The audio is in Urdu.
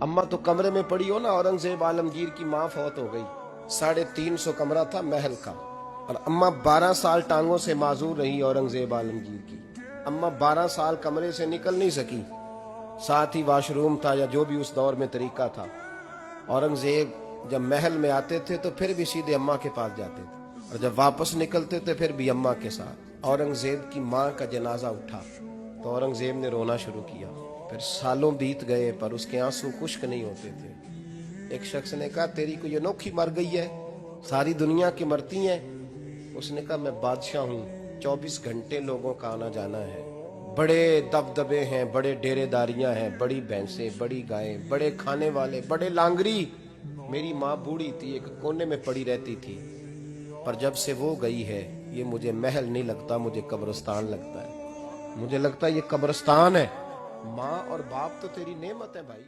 اماں تو کمرے میں پڑی ہو نا، اورنگزیب عالمگیر کی ماں فوت ہو گئی، 350 کمرہ تھا محل کا، اور اماں 12 سال ٹانگوں سے معذور رہی اورنگزیب عالمگیر کی۔ اماں 12 سال کمرے سے نکل نہیں سکی، ساتھ ہی واش روم تھا یا جو بھی اس دور میں طریقہ تھا۔ اورنگزیب جب محل میں آتے تھے تو پھر بھی سیدھے اماں کے پاس جاتے تھے، اور جب واپس نکلتے تھے پھر بھی اماں کے ساتھ۔ اورنگزیب کی ماں کا جنازہ اٹھا تو اورنگزیب نے رونا شروع کیا، پھر سالوں بیت گئے پر اس کے آنسو خشک نہیں ہوتے تھے۔ ایک شخص نے کہا تیری کوئی انوکھی مر گئی ہے، ساری دنیا کی مرتی ہیں؟ اس نے کہا میں بادشاہ ہوں، 24 گھنٹے لوگوں کا آنا جانا ہے، بڑے دبدبے ہیں، بڑے ڈیرے داریاں ہیں، بڑی بھینسیں، بڑی گائیں، بڑے کھانے والے، بڑے لانگری۔ میری ماں بوڑھی تھی، ایک کونے میں پڑی رہتی تھی، پر جب سے وہ گئی ہے یہ مجھے محل نہیں لگتا، مجھے قبرستان لگتا ہے، مجھے لگتا ہے یہ قبرستان ہے۔ ماں اور باپ تو تیری نعمت ہے بھائی۔